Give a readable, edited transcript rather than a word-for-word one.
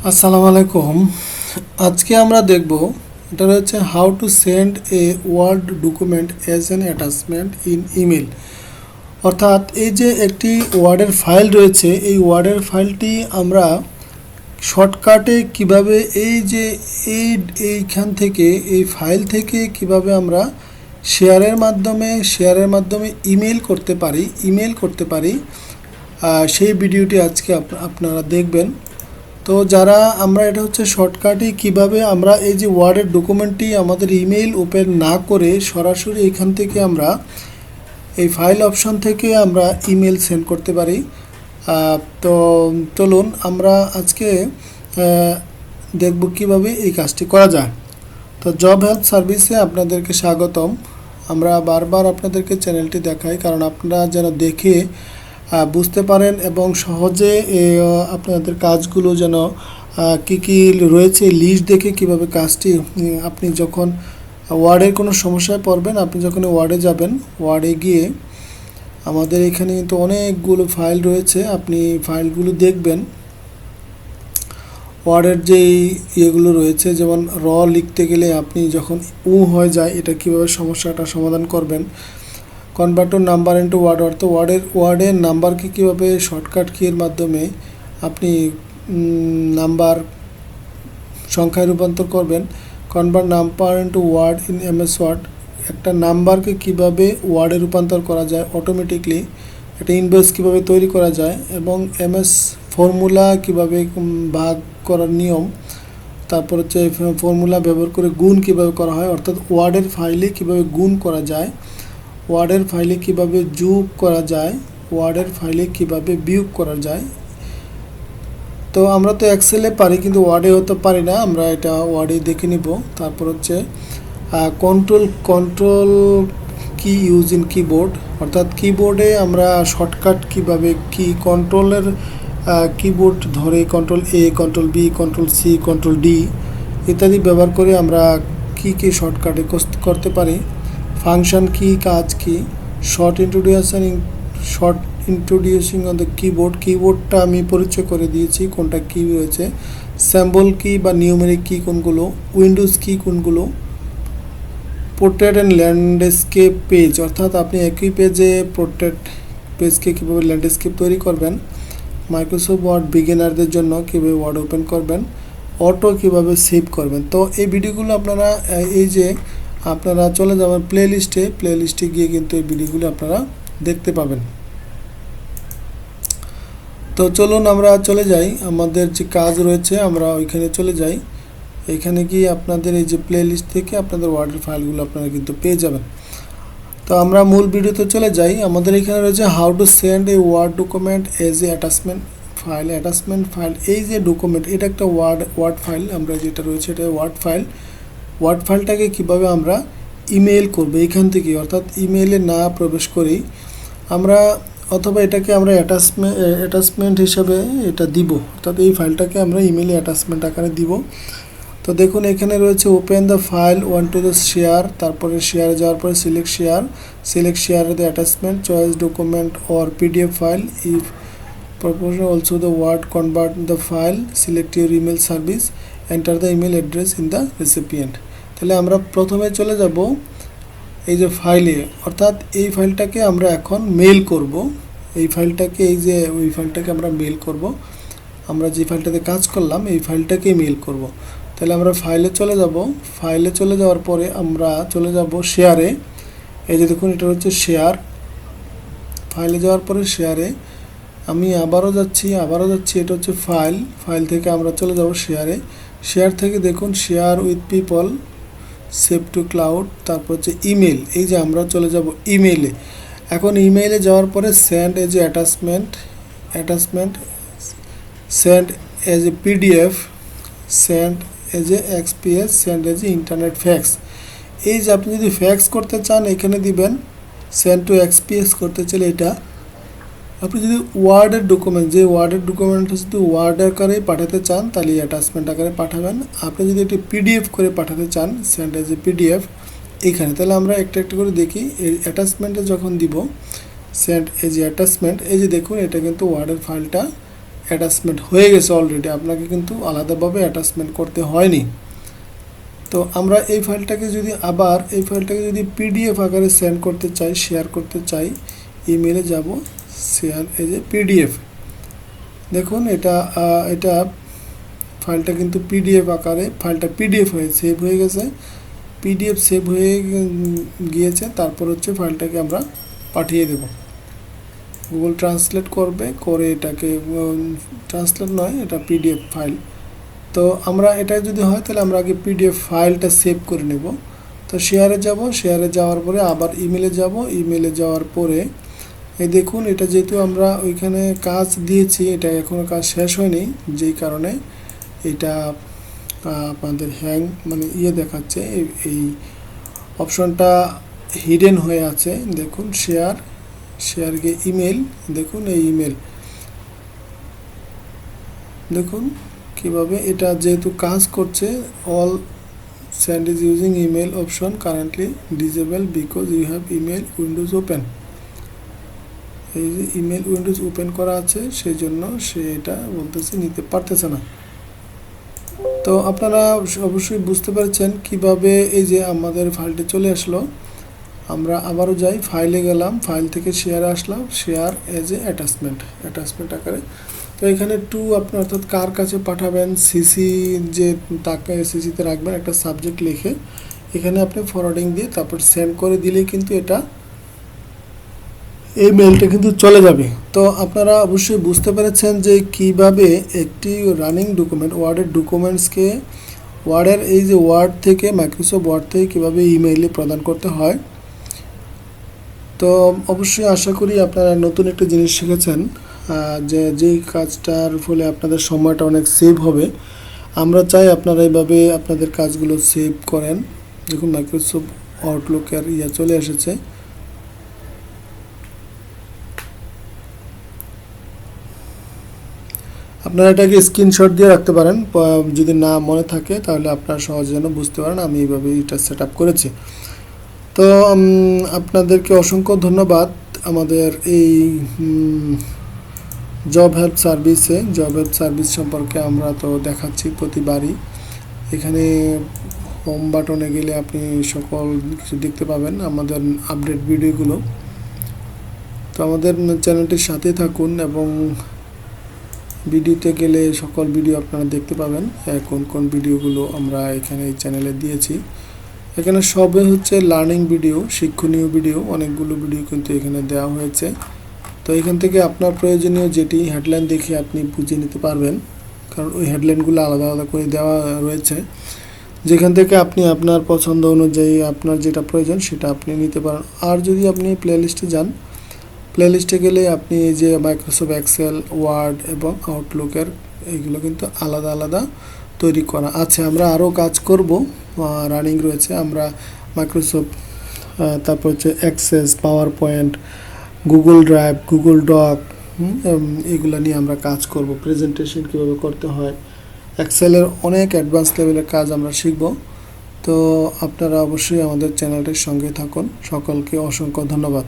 আসসালামু আলাইকুম। আজকে আমরা দেখব এটা হচ্ছে how to send a word document as an attachment in email. অর্থাৎ এই যে একটি ওয়ার্ডের ফাইল রয়েছে, এই ওয়ার্ডের ফাইলটি আমরা শর্টকাটে কিভাবে এইখান থেকে এই ফাইল থেকে কিভাবে আমরা শেয়ারের মাধ্যমে ইমেল করতে পারি সেই ভিডিওটি আজকে আপনারা দেখবেন। তো যারা আমরা এটা হচ্ছে শর্টকাটে কিভাবে আমরা এই যে ওয়ার্ডের ডকুমেন্টটি আমাদের ইমেল ওপেন না করে সরাসরি এখান থেকে আমরা এই ফাইল অপশন থেকে আমরা ইমেল সেন্ড করতে পারি। তো চলুন আমরা আজকে দেখব কিভাবে এই কাজটি করা যায়। তো জব হেল্প সার্ভিসে আপনাদেরকে স্বাগতম। আমরা বারবার আপনাদেরকে চ্যানেলটি দেখাই কারণ আপনারা যেন দেখে বুঝতে পারেন এবং সহজে আপনাদের কাজগুলো যেন কী কী রয়েছে লিস্ট দেখে কিভাবে কাজটি আপনি যখন ওয়ার্ডের কোনো সমস্যায় পড়বেন, আপনি যখন ওয়ার্ডে যাবেন, ওয়ার্ডে গিয়ে আমাদের এখানে কিন্তু অনেকগুলো ফাইল রয়েছে, আপনি ফাইলগুলো দেখবেন। ওয়ার্ডের যেই ইয়েগুলো রয়েছে, যেমন লিখতে গেলে আপনি যখন হয়ে যায়, এটা কিভাবে সমস্যাটা সমাধান করবেন। কনভার্ট নাম্বার ইন্টু ওয়ার্ড, অর্থাৎ ওয়ার্ডের নাম্বারকে কীভাবে শর্টকাট কির মাধ্যমে আপনি নাম্বার সংখ্যায় রূপান্তর করবেন। Convert number into word in MS word, একটা নাম্বারকে কিভাবে ওয়ার্ডে রূপান্তর করা যায় অটোমেটিকলি, একটা ইনভয়েস কীভাবে তৈরি করা যায় এবং এমএস ফর্মুলা কিভাবে ভাগ করার নিয়ম, তারপর হচ্ছে ফর্মুলা ব্যবহার করে গুণ কিভাবে করা হয়, অর্থাৎ ওয়ার্ডের ফাইলে কিভাবে গুণ করা যায়, ওয়ার্ডের ফাইলে কিভাবে যোগ করা যায়, ওয়ার্ডের ফাইলে কিভাবে বিয়োগ করা যায়। তো আমরা তো এক্সেলে পারি কিন্তু ওয়ার্ডে হতে পারি না, আমরা এটা ওয়ার্ডে দেখে নিব। তারপর হচ্ছে কন্ট্রোল কি ইউজ ইন কিবোর্ড, অর্থাৎ কিবোর্ডে আমরা শর্টকাট কিভাবে কন্ট্রোলের কিবোর্ড ধরে control A, control B, control C, control D ইত্যাদি ব্যবহার করে আমরা কি শর্টকাটে করতে পারি। ফাংশন কি, কাজ কি, শর্ট ইন্ট্রোডিউসিং অন দ্য কিবোর্ডটা আমি পরিচয় করে দিয়েছি কোনটা কি রয়েছে। স্যাম্বল কি বা নিউমেরিক কি কোনগুলো, উইন্ডোজ কি কোনগুলো, পোর্ট্রেট অ্যান্ড ল্যান্ডস্কেপ পেজ, অর্থাৎ আপনি একই পেজে পোর্ট্রেট পেজকে কীভাবে ল্যান্ডস্কেপ তৈরি করবেন। মাইক্রোসফট ওয়ার্ড বিগিনারদের জন্য কীভাবে ওয়ার্ড ওপেন করবেন, অটো কীভাবে সেভ করবেন। তো এই ভিডিওগুলো আপনারা আপনারা চলে যাবেন প্লে লিস্টে গিয়ে কিন্তু এই ভিডিওগুলো আপনারা দেখতে পাবেন। তো চলুন আমরা চলে যাই, আমাদের যে কাজ রয়েছে আমরা ওইখানে চলে যাই। এখানে গিয়ে আপনাদের এই যে প্লে লিস্ট থেকে আপনাদের ওয়ার্ডের ফাইলগুলো আপনারা কিন্তু পেয়ে যাবেন। তো আমরা মূল ভিডিওতে চলে যাই। আমাদের এখানে রয়েছে how to send a word document as a attachment file. এই যে ডকুমেন্ট, এটা একটা ওয়ার্ড ফাইল, আমরা যেটা রয়েছে এটা ওয়ার্ড ফাইলটাকে কিভাবে আমরা ইমেল করব এইখান থেকে, অর্থাৎ ইমেইলে না প্রবেশ করেই আমরা, অথবা এটাকে আমরা অ্যাটাচমেন্ট হিসাবে এটা দিব, অর্থাৎ এই ফাইলটাকে আমরা ইমেইলে অ্যাটাচমেন্ট আকারে দিব। তো দেখুন এখানে রয়েছে open the file one to the share, তারপরে শেয়ারে যাওয়ার পরে select share the attachment, choice document or PDF file, if proportion also the word, convert the file, select your email service, enter the email address in the recipient। তাহলে আমরা প্রথমে চলে যাব এই যে ফাইলে, অর্থাৎ এই ফাইলটাকে আমরা এখন মেল করব। এই ফাইলটাকে ওই ফাইলটাকে আমরা মেল করব, আমরা যে ফাইলটাতে কাজ করলাম এই ফাইলটাকে মেল করব। তাহলে আমরা ফাইলে চলে যাওয়ার পরে আমরা চলে যাব শেয়ারে। এই যে দেখুন এটা হচ্ছে শেয়ার, ফাইলে যাওয়ার পরে শেয়ারে আমি আবারও যাচ্ছি, এটা হচ্ছে ফাইল থেকে আমরা চলে যাব শেয়ার থেকে দেখুন share with people, save to cloud, তারপর হচ্ছে ইমেল। এই যে আমরা চলে যাব ইমেইলে। এখন ইমেইলে যাওয়ার পরে send as a attachment, send as a PDF, send as a XPS, send as a internet fax. এই যে আপনি যদি ফ্যাক্স করতে চান এখানে দিবেন, সেন্ড টু এক্সপিএস করতে চাইলে এটা, আপনি যদি ওয়ার্ডের ডকুমেন্টটা যদি ওয়ার্ড আকারে পাঠাতে চান তাহলে অ্যাটাচমেন্ট আকারে পাঠাবেন। আপনি যদি একটি পিডিএফ করে পাঠাতে চান, সেন্ড এজ এ পিডিএফ এইখানে। তাহলে আমরা একটা করে দেখি। এই অ্যাটাচমেন্টে যখন দিব সেন্ড এজ এ অ্যাটাচমেন্ট, এই যে দেখুন এটা কিন্তু ওয়ার্ডের ফাইলটা অ্যাটাচমেন্ট হয়ে গেছে অলরেডি, আপনাকে কিন্তু আলাদাভাবে অ্যাটাচমেন্ট করতে হয়নি। তো আমরা এই ফাইলটাকে যদি পিডিএফ আকারে সেন্ড করতে চাই, শেয়ার করতে চাই, ইমেলে যাব, শেয়ার এই যে পিডিএফ, দেখুন এটা ফাইলটা কিন্তু পিডিএফ আকারে, ফাইলটা পিডিএফ হয়ে সেভ হয়ে গেছে, পিডিএফ সেভ হয়ে গিয়েছে। তারপর হচ্ছে ফাইলটাকে আমরা পাঠিয়ে দেব, গুগল ট্রান্সলেট করবে, করে এটাকে ট্রান্সলেট নয়, এটা পিডিএফ ফাইল। তো আমরা এটা যদি হয় তাহলে আমরা আগে পিডিএফ ফাইলটা সেভ করে নেব। তো শেয়ারে যাব, শেয়ারে যাওয়ার পরে আবার ইমেলে যাব, ইমেলে যাওয়ার পরে এই দেখুন এটা যেহেতু আমরা ওইখানে কাজ দিয়েছি, এটা এখনও কাজ শেষ হয়নি, যেই কারণে এটা আপনাদের হ্যাং মানে দেখাচ্ছে, এই অপশনটা হিডেন হয়ে আছে। দেখুন শেয়ার গিয়ে ইমেল, দেখুন এই ইমেল, দেখুন কিভাবে এটা যেহেতু কাজ করছে, all send is using email option currently disable because you have email windows open. এই যে ইমেল উইন্ডোজ ওপেন করা আছে, সেই জন্য সে এটা বলতেছে নিতে পারতেছে না। তো আপনারা অবশ্যই বুঝতে পারছেন কিভাবে এই যে আমাদের ফাইলটি চলে আসলো। আমরা আবারও যাই, ফাইলে গেলাম, ফাইল থেকে শেয়ারে আসলাম, শেয়ার এজ এ অ্যাটাচমেন্ট আকারে। তো এখানে আপনি অর্থাৎ কার কাছে পাঠাবেন, সিসি যে তাকে সিসিতে রাখবেন একটা সাবজেক্ট লিখে, এখানে আপনি ফরওয়ার্ডিং দিয়ে তারপর সেন্ড করে দিলেই কিন্তু এই মেলটা কিন্তু চলে যাবে। তো আপনারা অবশ্যই বুঝতে পেরেছেন যে কিভাবে একটি রানিং ডকুমেন্ট, ওয়ার্ডের এই যে ওয়ার্ড থেকে, মাইক্রোসফট ওয়ার্ড থেকে কীভাবে ইমেইলে প্রদান করতে হয়। তো অবশ্যই আশা করি আপনারা নতুন একটা জিনিস শিখেছেন, যেই কাজটার ফলে আপনাদের সময়টা অনেক সেভ হবে। আমরা চাই আপনারা এইভাবে আপনাদের কাজগুলো সেভ করেন। দেখুন মাইক্রোসফট আউটলুকের চলে এসেছে। আপনারা এটাকে স্ক্রিনশট দিয়ে রাখতে পারেন, যদি না মনে থাকে তাহলে আপনারা সহজে যেন বুঝতে পারেন আমি এইভাবে এটা সেট আপ করেছি। তো আপনাদেরকে অসংখ্য ধন্যবাদ। আমাদের এই জব হেল্প সার্ভিস সম্পর্কে আমরা তো দেখাচ্ছি প্রতিবারই। এখানে হোম বাটনে গেলে আপনি সকল কিছু দেখতে পাবেন, আমাদের আপডেট ভিডিওগুলো। তো আমাদের চ্যানেলটির সাথে থাকুন এবং ভিডিওতে গেলে সকল ভিডিও আপনারা দেখতে পাবেন, কোন ভিডিওগুলো আমরা এখানে এই চ্যানেলে দিয়েছি। এখানে সবে হচ্ছে লার্নিং ভিডিও, শিক্ষণীয় ভিডিও, অনেকগুলো ভিডিও কিন্তু এখানে দেওয়া হয়েছে। তো এখান থেকে আপনার প্রয়োজনীয় যেটি হেডলাইন দেখে আপনি বুঝে নিতে পারবেন, কারণ ওই হেডলাইনগুলো আলাদা আলাদা করে দেওয়া রয়েছে, যেখান থেকে আপনি আপনার পছন্দ অনুযায়ী আপনার যেটা প্রয়োজন সেটা আপনি নিতে পারেন। আর যদি আপনি প্লেলিস্টে যান, প্লেলিস্টে গেলে আপনি এই যে মাইক্রোসফট এক্সেল, ওয়ার্ড এবং আউটলুকের এইগুলো কিন্তু আলাদা আলাদা তৈরি করা আছে। আমরা আরও কাজ করব, রানিং রয়েছে। আমরা মাইক্রোসফট, তারপর হচ্ছে access, power point, Google drive, Google doc, এগুলো নিয়ে আমরা কাজ করব। প্রেজেন্টেশন কীভাবে করতে হয়, এক্সেলের অনেক অ্যাডভান্স লেভেলের কাজ আমরা শিখব। তো আপনারা অবশ্যই আমাদের চ্যানেলটির সঙ্গে থাকুন। সকলকে অসংখ্য ধন্যবাদ।